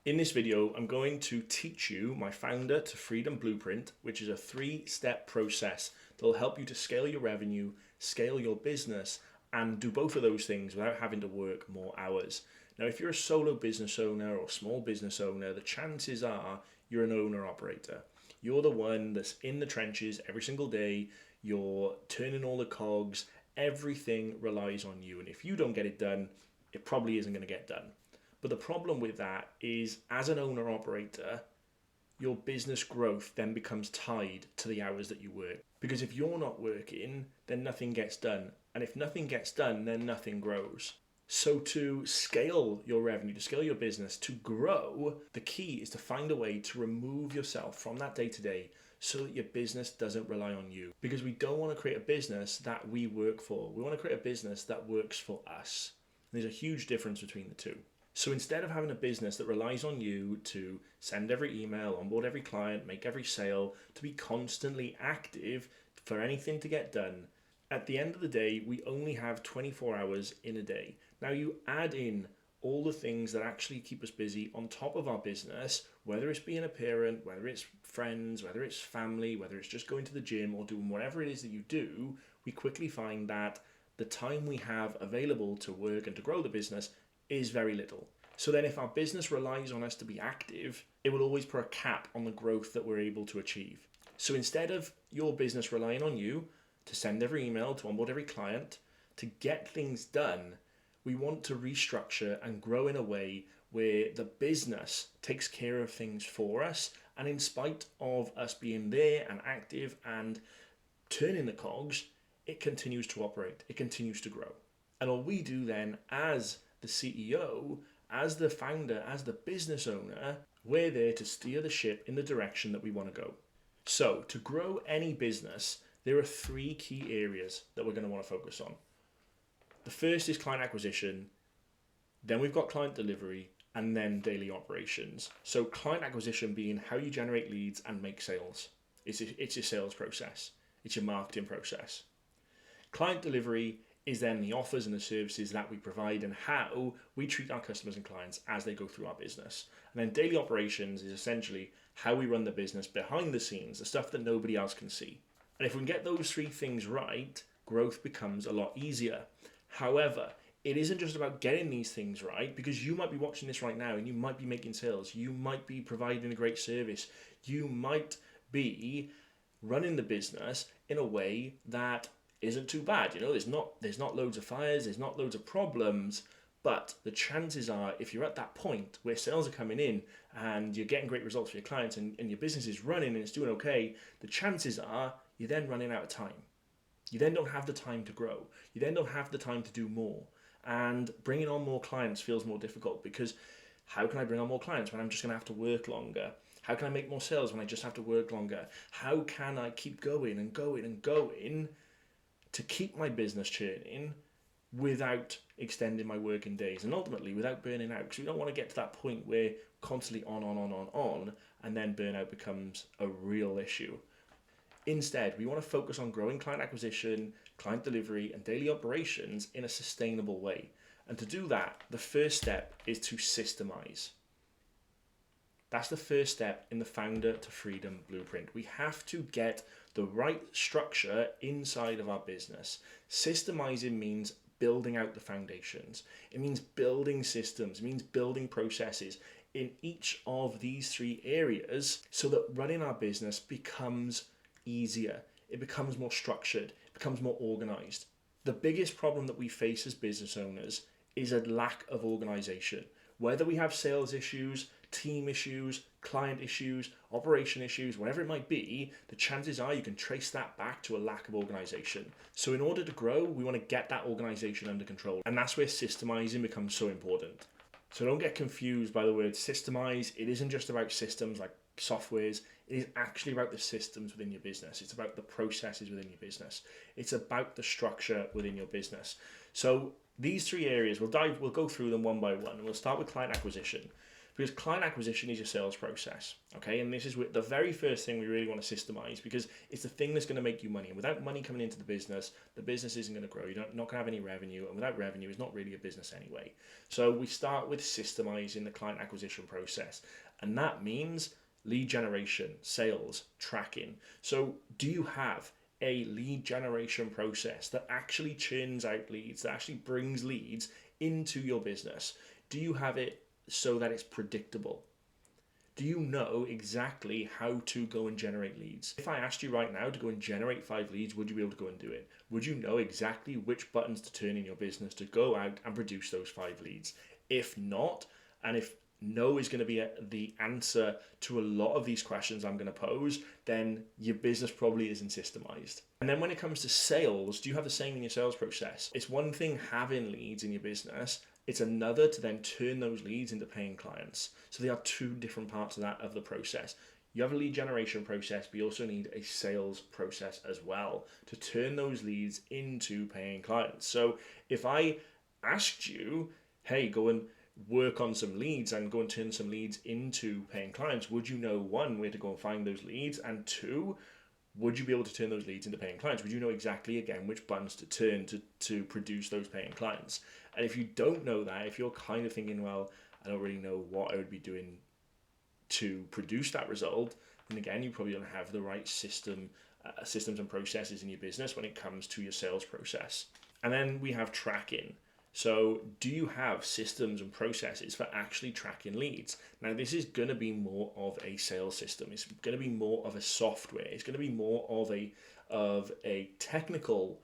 In this video, I'm going to teach you my Founder to Freedom Blueprint, which is a 3-step process that will help you to scale your revenue, scale your business, and do both of those things without having to work more hours. Now, if you're a solo business owner or small business owner, the chances are you're an owner-operator. You're the one that's in the trenches every single day. You're turning all the cogs. Everything relies on you. And if you don't get it done, it probably isn't going to get done. But the problem with that is, as an owner-operator, your business growth then becomes tied to the hours that you work. Because if you're not working, then nothing gets done. And if nothing gets done, then nothing grows. So to scale your revenue, to scale your business, to grow, the key is to find a way to remove yourself from that day-to-day so that your business doesn't rely on you. Because we don't want to create a business that we work for. We want to create a business that works for us. And there's a huge difference between the two. So instead of having a business that relies on you to send every email, onboard every client, make every sale, to be constantly active for anything to get done, at the end of the day, we only have 24 hours in a day. Now you add in all the things that actually keep us busy on top of our business, whether it's being a parent, whether it's friends, whether it's family, whether it's just going to the gym or doing whatever it is that you do, we quickly find that the time we have available to work and to grow the business is very little. So then if our business relies on us to be active, it will always put a cap on the growth that we're able to achieve. So instead of your business relying on you to send every email, to onboard every client, to get things done, we want to restructure and grow in a way where the business takes care of things for us. And in spite of us being there and active and turning the cogs, it continues to operate, it continues to grow. And all we do then as the CEO, as the founder, as the business owner, we're there to steer the ship in the direction that we want to go. So to grow any business, there are 3 key areas that we're going to want to focus on. The first is client acquisition, then we've got client delivery, and then daily operations. So client acquisition being how you generate leads and make sales. It's your sales process. It's your marketing process. Client delivery is then the offers and the services that we provide and how we treat our customers and clients as they go through our business. And then daily operations is essentially how we run the business behind the scenes, the stuff that nobody else can see. And if we can get those 3 things right, growth becomes a lot easier. However, it isn't just about getting these things right, because you might be watching this right now and you might be making sales, you might be providing a great service, you might be running the business in a way that isn't too bad. There's not loads of fires, there's not loads of problems, but the chances are, if you're at that point where sales are coming in and you're getting great results for your clients and your business is running and it's doing okay, the chances are you're then running out of time. You then don't have the time to grow. You then don't have the time to do more. And bringing on more clients feels more difficult, because how can I bring on more clients when I'm just going to have to work longer? How can I make more sales when I just have to work longer? How can I keep going and going and going to keep my business churning without extending my working days and ultimately without burning out? Because we don't want to get to that point where constantly on, and then burnout becomes a real issue. Instead, we want to focus on growing client acquisition, client delivery, and daily operations in a sustainable way. And to do that, the first step is to systemize. That's the first step in the Founder to Freedom Blueprint. We have to get the right structure inside of our business. Systemizing means building out the foundations. It means building systems. It means building processes in each of these 3 areas so that running our business becomes easier. It becomes more structured. It becomes more organized. The biggest problem that we face as business owners is a lack of organization. Whether we have sales issues, team issues, client issues, operation issues, whatever it might be, the chances are you can trace that back to a lack of organization. So in order to grow, we want to get that organization under control. And that's where systemizing becomes so important. So don't get confused by the word systemize. It isn't just about systems like softwares. It is actually about the systems within your business. It's about the processes within your business. It's about the structure within your business. So these 3 areas, we'll go through them one by one, and we'll start with client acquisition. Because client acquisition is your sales process, okay? And this is the very first thing we really want to systemize, because it's the thing that's going to make you money. And without money coming into the business isn't going to grow. You're not going to have any revenue, and without revenue, it's not really a business anyway. So we start with systemizing the client acquisition process, and that means lead generation, sales, tracking. So do you have a lead generation process that actually churns out leads, that actually brings leads into your business? Do you have it so that it's predictable? Do you know exactly how to go and generate leads? If I asked you right now to go and generate 5 leads, would you be able to go and do it? Would you know exactly which buttons to turn in your business to go out and produce those 5 leads? If not, and if no is going to be the answer to a lot of these questions I'm going to pose, then your business probably isn't systemized. And then when it comes to sales, do you have the same in your sales process? It's one thing having leads in your business, it's another to then turn those leads into paying clients. So they are 2 different parts of the process. You have a lead generation process, but you also need a sales process as well to turn those leads into paying clients. So if I asked you, hey, go and work on some leads and go and turn some leads into paying clients, would you know, 1, where to go and find those leads, and 2, would you be able to turn those leads into paying clients? Would you know exactly, again, which buttons to turn to produce those paying clients? And if you don't know that, if you're kind of thinking, well, I don't really know what I would be doing to produce that result, then again, you probably don't have the right systems and processes in your business when it comes to your sales process. And then we have tracking. So do you have systems and processes for actually tracking leads? Now, this is going to be more of a sales system. It's going to be more of a software. It's going to be more of a technical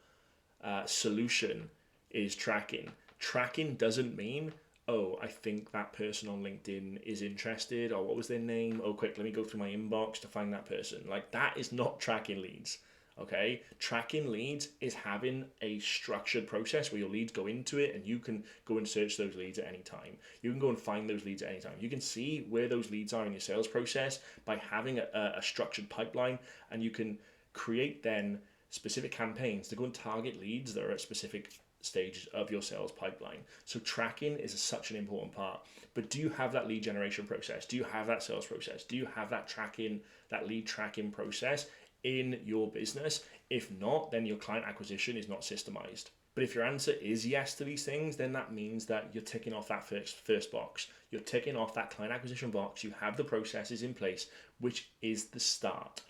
solution is tracking. Tracking doesn't mean, oh, I think that person on LinkedIn is interested, or what was their name? Oh, quick, let me go through my inbox to find that person. Like, that is not tracking leads. Okay, tracking leads is having a structured process where your leads go into it and you can go and search those leads at any time. You can go and find those leads at any time. You can see where those leads are in your sales process by having a structured pipeline, and you can create then specific campaigns to go and target leads that are at specific stages of your sales pipeline. So tracking is such an important part. But do you have that lead generation process? Do you have that sales process? Do you have that tracking, that lead tracking process in your business? If not, then your client acquisition is not systemized. But if your answer is yes to these things, then that means that you're ticking off that first box. You're ticking off that client acquisition box. You have the processes in place, which is the start.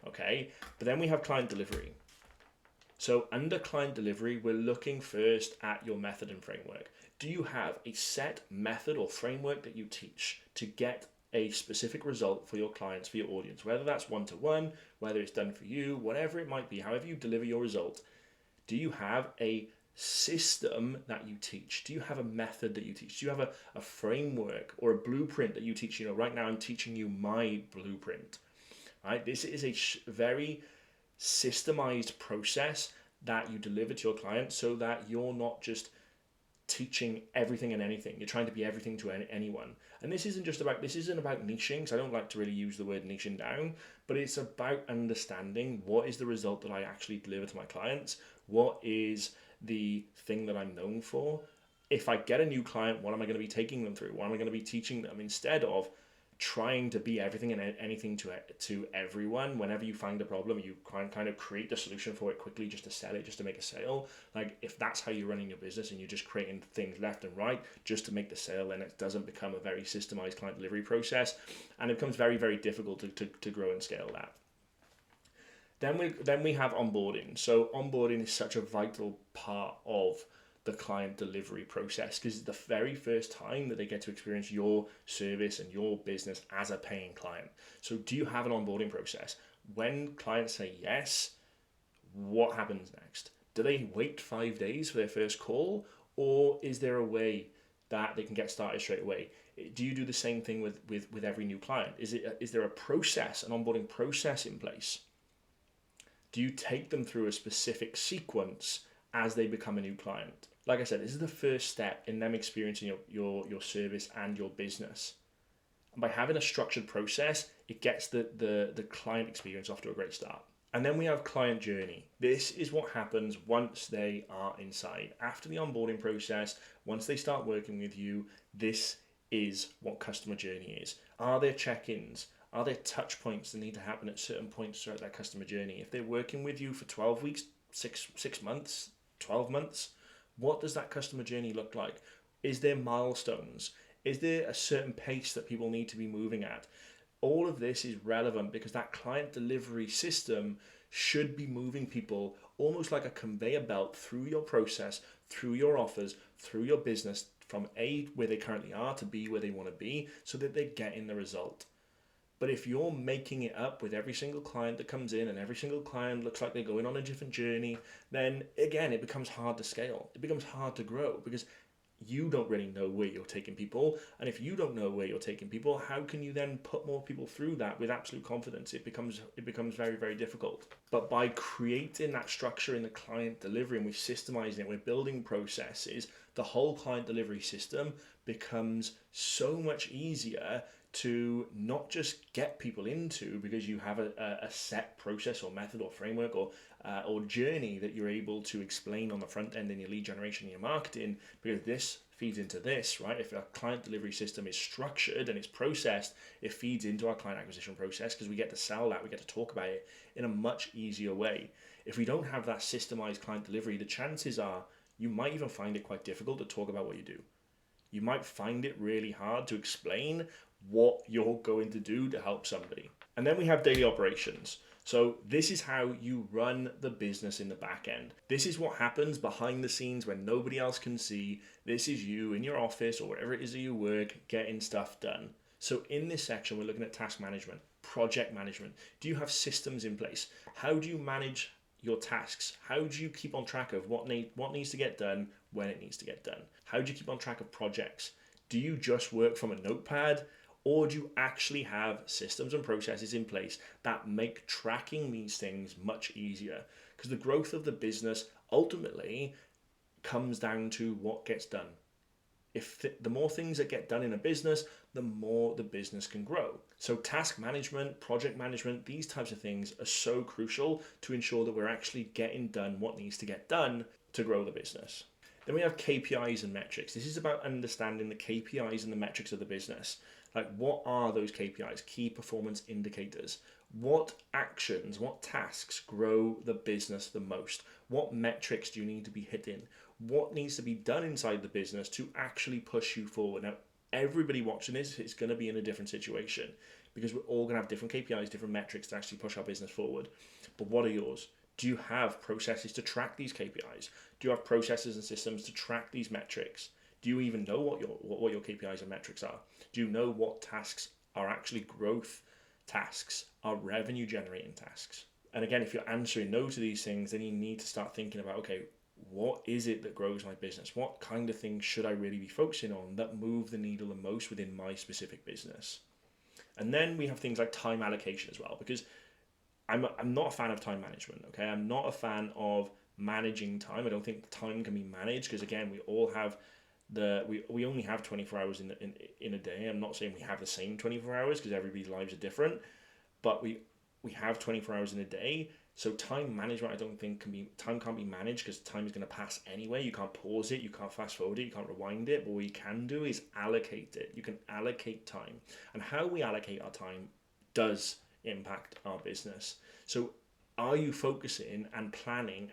Okay, but then we have client delivery. So under client delivery, we're looking first at your method and framework. Do you have a set method or framework that you teach to get a specific result for your clients, for your audience, whether that's one-to-one, whether it's done for you, whatever it might be, however you deliver your result? Do you have a system that you teach? Do you have a method that you teach? Do you have a framework or a blueprint that you teach? You know, right now I'm teaching you my blueprint, right? This is a very systemized process that you deliver to your clients so that you're not just teaching everything and anything. You're trying to be everything to anyone. And this isn't about niching, because I don't like to really use the word niching down, but it's about understanding what is the result that I actually deliver to my clients. What is the thing that I'm known for? If I get a new client, what am I going to be taking them through? What am I going to be teaching them, instead of trying to be everything and anything to everyone? Whenever you find a problem, you kind of create the solution for it quickly just to sell it, just to make a sale. Like, if that's how you're running your business and you're just creating things left and right just to make the sale, then it doesn't become a very systemized client delivery process, and it becomes very, very difficult to grow and scale that. Then we have onboarding. So onboarding is such a vital part of the client delivery process, because it's the very first time that they get to experience your service and your business as a paying client. So do you have an onboarding process? When clients say yes, what happens next? Do they wait 5 days for their first call, or is there a way that they can get started straight away? Do you do the same thing with every new client? Is there a process, an onboarding process in place? Do you take them through a specific sequence as they become a new client? Like I said, this is the first step in them experiencing your service and your business. And by having a structured process, it gets the client experience off to a great start. And then we have client journey. This is what happens once they are inside. After the onboarding process, once they start working with you, this is what customer journey is. Are there check-ins? Are there touch points that need to happen at certain points throughout that customer journey? If they're working with you for 12 weeks, six months, 12 months, what does that customer journey look like? Is there milestones? Is there a certain pace that people need to be moving at? All of this is relevant because that client delivery system should be moving people almost like a conveyor belt through your process, through your offers, through your business, from A, where they currently are, to B, where they want to be, so that they're getting the result. But if you're making it up with every single client that comes in and every single client looks like they're going on a different journey, then again, it becomes hard to scale. It becomes hard to grow because you don't really know where you're taking people. And if you don't know where you're taking people, how can you then put more people through that with absolute confidence? It becomes very, very difficult. But by creating that structure in the client delivery and we're systemizing it, we're building processes, the whole client delivery system becomes so much easier to not just get people into because you have a set process or method or framework or journey that you're able to explain on the front end in your lead generation and your marketing, because this feeds into this, right? If our client delivery system is structured and it's processed, it feeds into our client acquisition process because we get to sell that, we get to talk about it in a much easier way. If we don't have that systemized client delivery, the chances are you might even find it quite difficult to talk about what you do. You might find it really hard to explain what you're going to do to help somebody. And then we have daily operations. So this is how you run the business in the back end. This is what happens behind the scenes when nobody else can see. This is you in your office or wherever it is that you work, getting stuff done. So in this section, we're looking at task management, project management. Do you have systems in place? How do you manage your tasks? How do you keep on track of what needs to get done, when it needs to get done? How do you keep on track of projects? Do you just work from a notepad? Or do you actually have systems and processes in place that make tracking these things much easier? Because the growth of the business ultimately comes down to what gets done. If the more things that get done in a business, the more the business can grow. So task management, project management, these types of things are so crucial to ensure that we're actually getting done what needs to get done to grow the business. Then we have KPIs and metrics. This is about understanding the KPIs and the metrics of the business. Like, what are those KPIs, key performance indicators? What actions, what tasks grow the business the most? What metrics do you need to be hitting? What needs to be done inside the business to actually push you forward? Now, everybody watching this is going to be in a different situation because we're all going to have different KPIs, different metrics to actually push our business forward. But what are yours? Do you have processes to track these KPIs? Do you have processes and systems to track these metrics? Do you even know what your KPIs and metrics are? Do you know what tasks are actually growth tasks, are revenue generating tasks? And again, if you're answering no to these things, then you need to start thinking about, okay, what is it that grows my business? What kind of things should I really be focusing on that move the needle the most within my specific business? And then we have things like time allocation as well, because I'm not a fan of time management, okay? I'm not a fan of managing time. I don't think time can be managed because, again, we all have we only have 24 hours in a day. I'm not saying we have the same 24 hours because everybody's lives are different, but we have 24 hours in a day. So time management, I don't think time can't be managed because time is going to pass anyway. You can't pause it, you can't fast forward it, you can't rewind it. But what you can do is allocate it. You can allocate time, and how we allocate our time does impact our business. So are you focusing and planning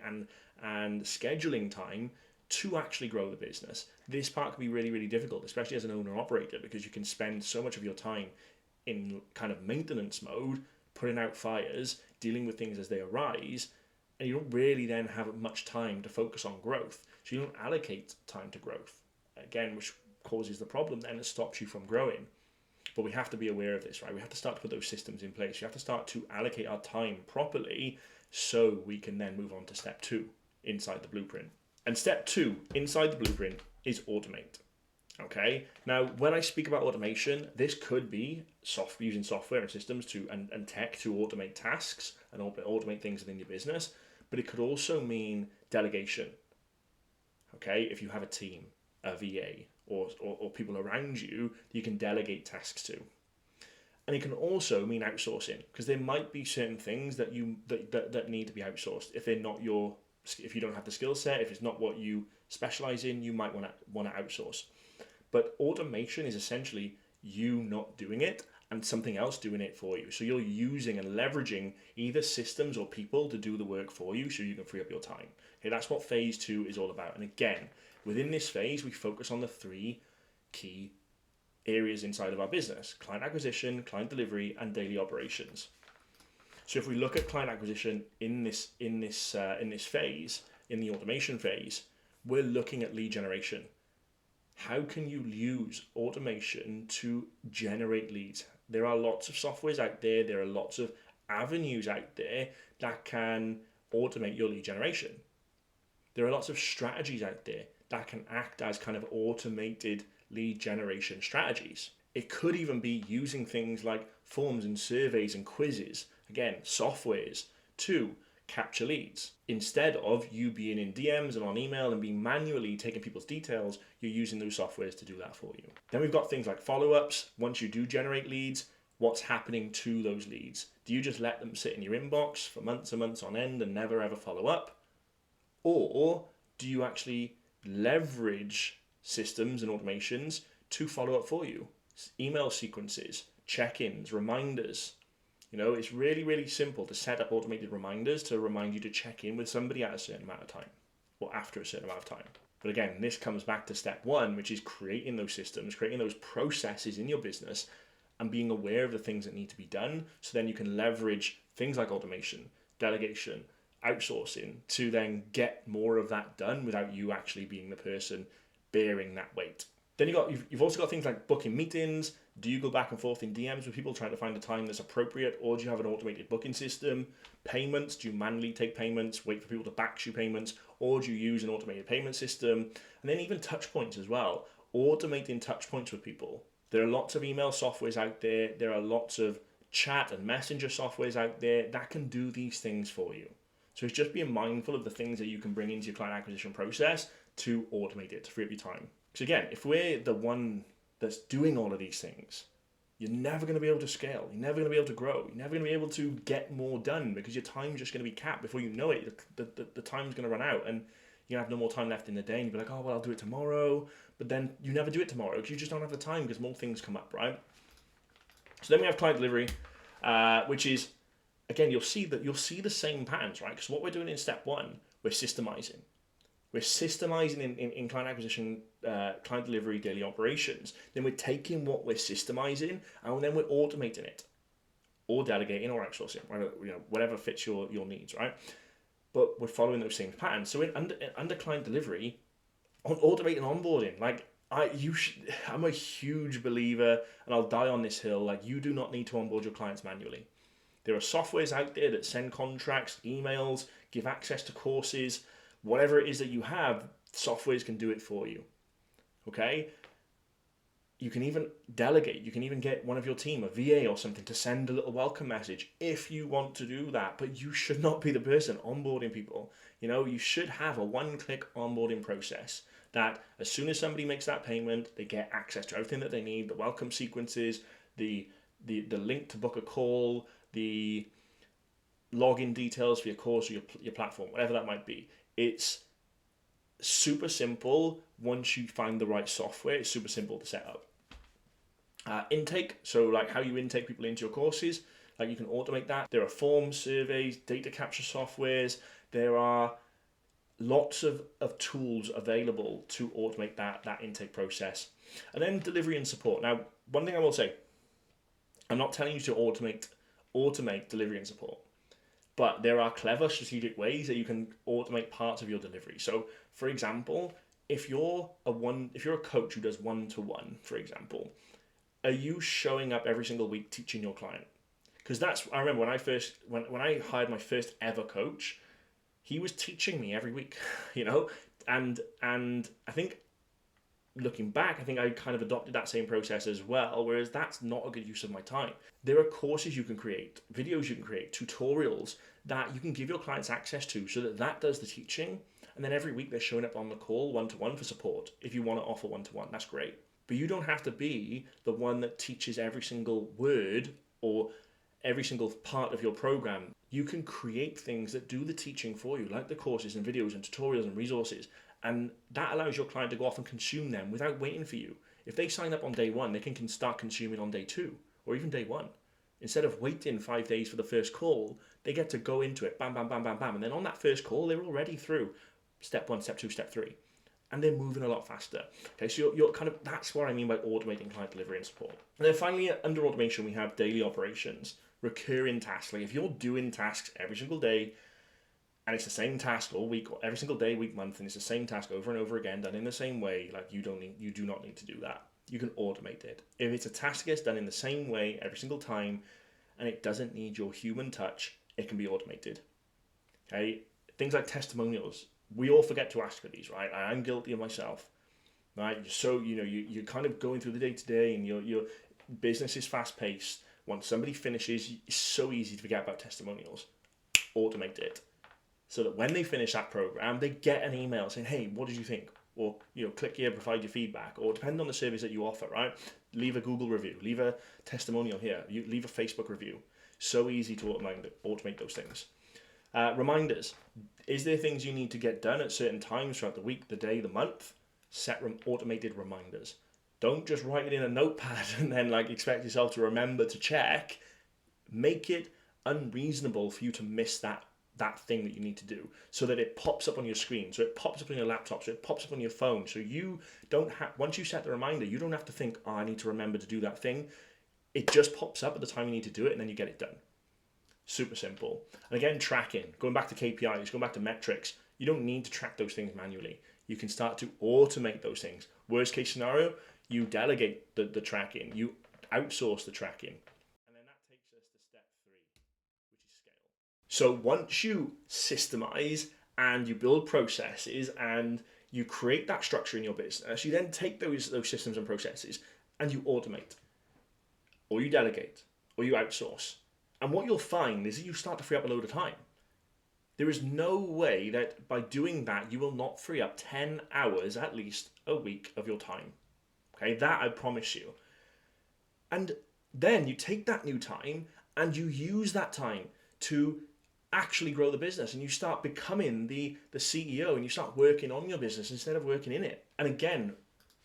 and scheduling time to actually grow the business? This part can be really, really difficult, especially as an owner operator, because you can spend so much of your time in kind of maintenance mode, putting out fires, dealing with things as they arise, and you don't really then have much time to focus on growth. So you don't allocate time to growth, again, which causes the problem then. It stops you from growing. But we have to be aware of this, right? We have to start to put those systems in place. We have to start to allocate our time properly so we can then move on to step 2 inside the blueprint. And step 2 inside the blueprint is automate. Okay. Now, when I speak about automation, this could be using software and systems and tech to automate tasks and automate things within your business. But it could also mean delegation. Okay. If you have a team, a VA, or people around you that you can delegate tasks to. And it can also mean outsourcing, because there might be certain things that need to be outsourced if you don't have the skill set, if it's not what you specialize in, you might want to outsource. But automation is essentially you not doing it and something else doing it for you. So you're using and leveraging either systems or people to do the work for you so you can free up your time. Okay, that's what phase 2 is all about. And again, within this phase, we focus on the 3 key areas inside of our business: client acquisition, client delivery, and daily operations. So if we look at client acquisition in this phase, in the automation phase, we're looking at lead generation. How can you use automation to generate leads? There are lots of softwares out there. There are lots of avenues out there that can automate your lead generation. There are lots of strategies out there that can act as kind of automated lead generation strategies. It could even be using things like forms and surveys and quizzes, again, softwares, to capture leads. Instead of you being in DMs and on email and being manually taking people's details, you're using those softwares to do that for you. Then we've got things like follow-ups. Once you do generate leads, what's happening to those leads? Do you just let them sit in your inbox for months and months on end and never ever follow up? Or do you actually leverage systems and automations to follow up for you? Email sequences, check-ins, reminders. It's really, really simple to set up automated reminders to remind you to check in with somebody at a certain amount of time or after a certain amount of time. But again, this comes back to step 1, which is creating those systems, creating those processes in your business and being aware of the things that need to be done, so then you can leverage things like automation, delegation, outsourcing to then get more of that done without you actually being the person bearing that weight. Then you've also got things like booking meetings. Do you go back and forth in DMs with people trying to find a time that's appropriate, or do you have an automated booking system? Payments, do you manually take payments, wait for people to batch you payments, or do you use an automated payment system? And then even touch points as well, automating touch points with people. There are lots of email softwares out there. There are lots of chat and messenger softwares out there that can do these things for you. So it's just being mindful of the things that you can bring into your client acquisition process to automate it, to free up your time. Because again, if we're the one that's doing all of these things, you're never going to be able to scale. You're never going to be able to grow. You're never going to be able to get more done because your time's just going to be capped. Before you know it, the time's going to run out and you have no more time left in the day and you'll be like, oh, well, I'll do it tomorrow. But then you never do it tomorrow because you just don't have the time because more things come up, right? So then we have client delivery, which is, again, you'll see the same patterns, right? Because what we're doing in step 1, we're systemizing. We're systemizing in client acquisition, client delivery, daily operations. Then we're taking what we're systemizing and then we're automating it, or delegating, or outsourcing, whatever fits your needs, right? But we're following those same patterns. So under client delivery, on automating onboarding, I'm a huge believer, and I'll die on this hill. Like, you do not need to onboard your clients manually. There are softwares out there that send contracts, emails, give access to courses. Whatever it is that you have, softwares can do it for you, okay? You can even delegate. You can even get one of your team, a VA or something, to send a little welcome message if you want to do that. But you should not be the person onboarding people. You should have a one-click onboarding process that as soon as somebody makes that payment, they get access to everything that they need, the welcome sequences, the link to book a call, the login details for your course or your platform, whatever that might be. It's super simple once you find the right software. It's super simple to set up. Intake, so like how you intake people into your courses, like you can automate that. There are forms, surveys, data capture softwares. There are lots of tools available to automate that intake process. And then delivery and support. Now, one thing I will say, I'm not telling you to automate delivery and support. But there are clever strategic ways that you can automate parts of your delivery. So, for example, if you're a coach who does one-to-one, for example, are you showing up every single week teaching your client? Because I remember when I hired my first ever coach, he was teaching me every week, and I think looking back, I think I kind of adopted that same process as well, whereas that's not a good use of my time. There are courses you can create, videos you can create, tutorials that you can give your clients access to so that does the teaching. And then every week they're showing up on the call one-to-one for support. If you want to offer one-to-one, that's great. But you don't have to be the one that teaches every single word or every single part of your program. You can create things that do the teaching for you, like the courses and videos and tutorials and resources. And that allows your client to go off and consume them without waiting for you. If they sign up on day one, they can start consuming on day two or even day one. Instead of waiting 5 days for the first call, they get to go into it, bam, bam, bam, bam, bam. And then on that first call, they're already through step one, step two, step three. And they're moving a lot faster. Okay, so you're kind of, that's what I mean by automating client delivery and support. And then finally, under automation, we have daily operations, recurring tasks. Like if you're doing tasks every single day, and it's the same task all week, or every single day, week, month, and it's the same task over and over again, done in the same way, like you do not need to do that. You can automate it. If it's a task that gets done in the same way every single time, and it doesn't need your human touch, it can be automated. Okay, things like testimonials. We all forget to ask for these, right? I'm guilty of myself, right? So you're kind of going through the day to day, and your business is fast paced. Once somebody finishes, it's so easy to forget about testimonials. Automate it, so that when they finish that program, they get an email saying, "Hey, what did you think?" Or click here, provide your feedback, or depending on the service that you offer, right? Leave a Google review, leave a testimonial here, leave a Facebook review. So easy to automate those things. Reminders. Is there things you need to get done at certain times throughout the week, the day, the month? Set automated reminders. Don't just write it in a notepad and then expect yourself to remember to check. Make it unreasonable for you to miss that thing that you need to do, so that it pops up on your screen, so it pops up on your laptop, so it pops up on your phone, so you don't have, once you set the reminder, you don't have to think, oh, I need to remember to do that thing. It just pops up at the time you need to do it, and then you get it done. Super simple. And again, tracking, going back to KPIs, going back to metrics, you don't need to track those things manually. You can start to automate those things. Worst case scenario, you delegate the tracking, you outsource the tracking. And then that takes us to step 3, which is scale. So once you systemize and you build processes and you create that structure in your business, you then take those systems and processes and you automate, or you delegate, or you outsource. And what you'll find is that you start to free up a load of time. There is no way that by doing that, you will not free up 10 hours at least a week of your time. Okay, that I promise you. And then you take that new time and you use that time to actually grow the business, and you start becoming the CEO, and you start working on your business instead of working in it. And again,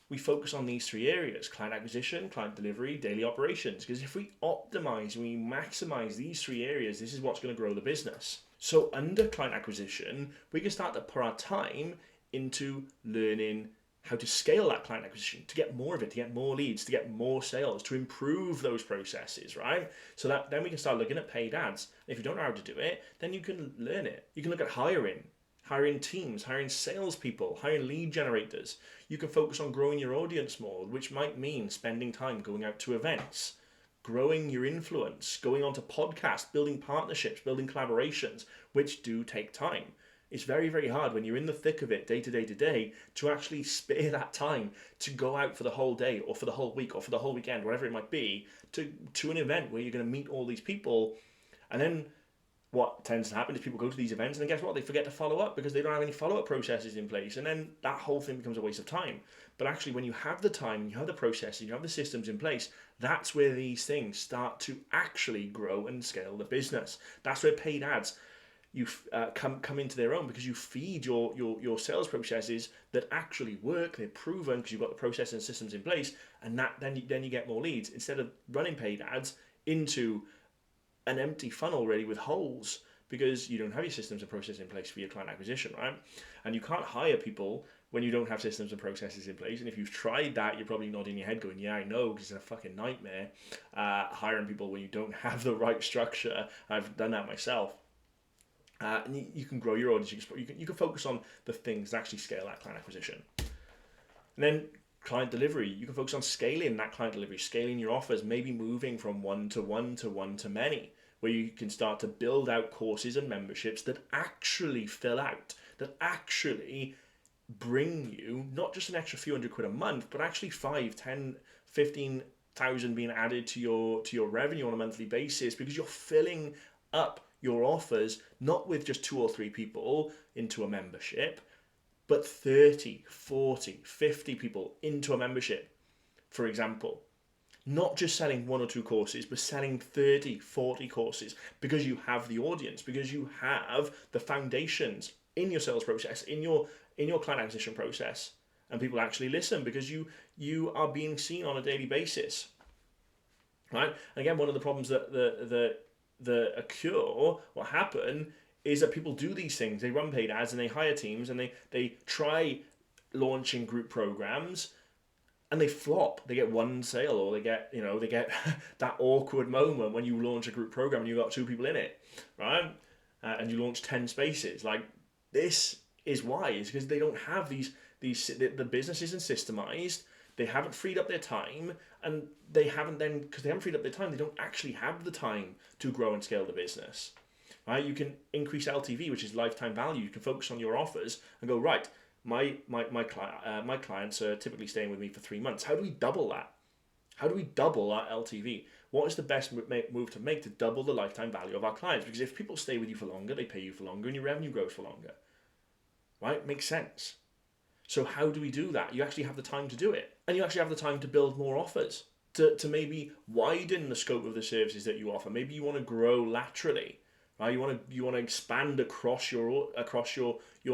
we focus on these 3 areas: client acquisition, client delivery, daily operations. Because if we optimize, we maximize these 3 areas, this is what's going to grow the business. So under client acquisition, we can start to put our time into learning how to scale that client acquisition, to get more of it, to get more leads, to get more sales, to improve those processes, right? So that then we can start looking at paid ads. If you don't know how to do it, then you can learn it. You can look at hiring teams, hiring salespeople, hiring lead generators. You can focus on growing your audience more, which might mean spending time going out to events, growing your influence, going onto podcasts, building partnerships, building collaborations, which do take time. It's very, very hard when you're in the thick of it day to day to actually spare that time to go out for the whole day or for the whole week or for the whole weekend, whatever it might be, to an event where you're going to meet all these people. And then what tends to happen is people go to these events and then guess what? They forget to follow up because they don't have any follow-up processes in place. And then that whole thing becomes a waste of time. But actually, when you have the time, you have the process, you have the systems in place, that's where these things start to actually grow and scale the business. That's where paid ads come into their own, because you feed your sales processes that actually work. They're proven because you've got the process and systems in place, and then you get more leads instead of running paid ads into an empty funnel really with holes, because you don't have your systems and processes in place for your client acquisition, right? And you can't hire people when you don't have systems and processes in place. And if you've tried that, you're probably nodding your head going, yeah, I know, because it's a fucking nightmare hiring people when you don't have the right structure. I've done that myself. And you can grow your audience. You can focus on the things that actually scale that client acquisition. And then client delivery, you can focus on scaling that client delivery, scaling your offers, maybe moving from one to one to one to many, where you can start to build out courses and memberships that actually fill out, that actually bring you not just an extra few hundred quid a month, but actually 5, 10, 15,000 being added to your revenue on a monthly basis, because you're filling up your offers not with just 2 or 3 people into a membership, but 30, 40, 50 people into a membership, for example. Not just selling 1 or 2 courses, but selling 30, 40 courses, because you have the audience, because you have the foundations in your sales process, in your client acquisition process. and people actually listen because you are being seen on a daily basis, right? And again, one of the problems that occur, what happen, is that people do these things. They run paid ads and they hire teams and they try launching group programs and they flop. They get one sale, or they get that awkward moment when you launch a group program and you've got 2 people in it, right? And you launch 10 spaces. Like, this is why. It's because they don't have these the business isn't systemized. They haven't freed up their time, and because they haven't freed up their time, they don't actually have the time to grow and scale the business. Right? You can increase LTV, which is lifetime value. You can focus on your offers and go, right, my clients are typically staying with me for 3 months. How do we double that? How do we double our LTV? What is the best move to make to double the lifetime value of our clients? Because if people stay with you for longer, they pay you for longer, and your revenue grows for longer. Right? Makes sense. So how do we do that? You actually have the time to do it. And you actually have the time to build more offers, to maybe widen the scope of the services that you offer. Maybe you want to grow laterally, right? You want to expand across your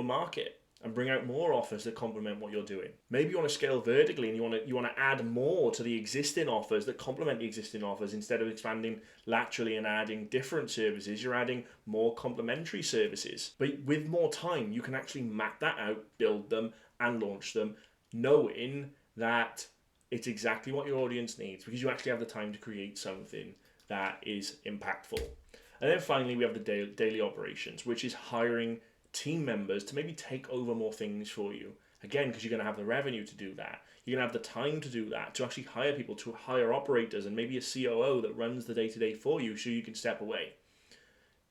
market and bring out more offers that complement what you're doing. Maybe you want to scale vertically and you want to add more to the existing offers that complement the existing offers. Instead of expanding laterally and adding different services, you're adding more complementary services. But with more time, you can actually map that out, build them, and launch them, knowing that it's exactly what your audience needs, because you actually have the time to create something that is impactful. And then finally, we have the daily operations, which is hiring team members to maybe take over more things for you. Again, because you're going to have the revenue to do that. You're going to have the time to do that, to actually hire people, to hire operators, and maybe a COO that runs the day-to-day for you so you can step away.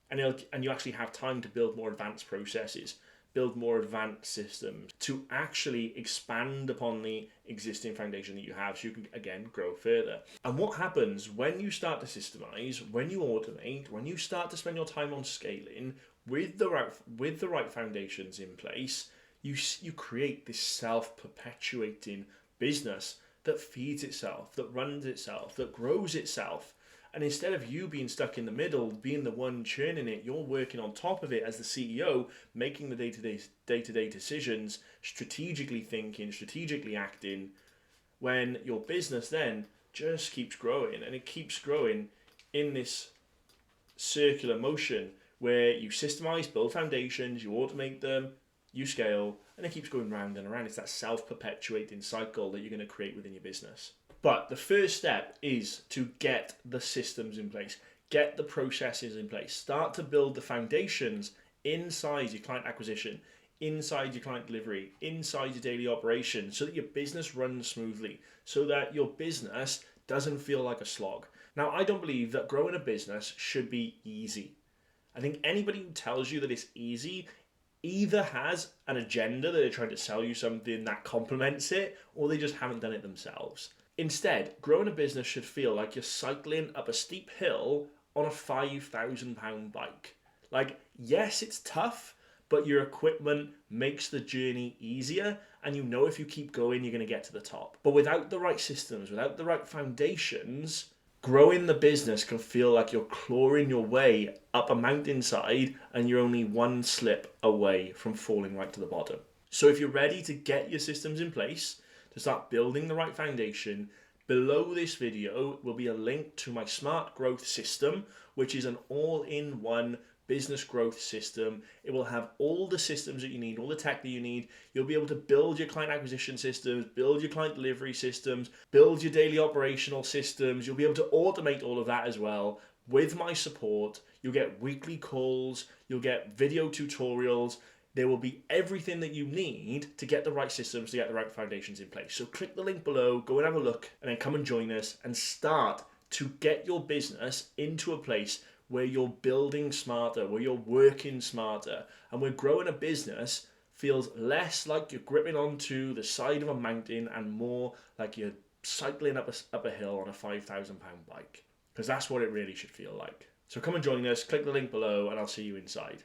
And you actually have time to build more advanced processes, build more advanced systems, to actually expand upon the existing foundation that you have so you can, again, grow further. And what happens when you start to systemize, when you automate, when you start to spend your time on scaling with the right foundations in place, you create this self-perpetuating business that feeds itself, that runs itself, that grows itself. And instead of you being stuck in the middle, being the one churning it, you're working on top of it as the CEO, making the day-to-day decisions, strategically thinking, strategically acting, when your business then just keeps growing. And it keeps growing in this circular motion where you systemize, build foundations, you automate them, you scale, and it keeps going round and around. It's that self-perpetuating cycle that you're going to create within your business. But the first step is to get the systems in place, get the processes in place, start to build the foundations inside your client acquisition, inside your client delivery, inside your daily operation, so that your business runs smoothly, so that your business doesn't feel like a slog. Now, I don't believe that growing a business should be easy. I think anybody who tells you that it's easy either has an agenda that they're trying to sell you something that complements it, or they just haven't done it themselves. Instead, growing a business should feel like you're cycling up a steep hill on a £5,000 bike. Like, yes, it's tough, but your equipment makes the journey easier, and you know if you keep going, you're going to get to the top. But without the right systems, without the right foundations, growing the business can feel like you're clawing your way up a mountainside and you're only one slip away from falling right to the bottom. So if you're ready to get your systems in place, to start building the right foundation, below this video will be a link to my Smart Growth System, which is an all-in-one business growth system. It will have all the systems that you need, all the tech that you need. You'll be able to build your client acquisition systems, build your client delivery systems, build your daily operational systems. You'll be able to automate all of that as well. With my support, you'll get weekly calls, you'll get video tutorials. There will be everything that you need to get the right systems, to get the right foundations in place. So click the link below, go and have a look, and then come and join us and start to get your business into a place where you're building smarter, where you're working smarter, and where growing a business feels less like you're gripping onto the side of a mountain and more like you're cycling up a hill on a £5,000 bike. Because that's what it really should feel like. So come and join us, click the link below, and I'll see you inside.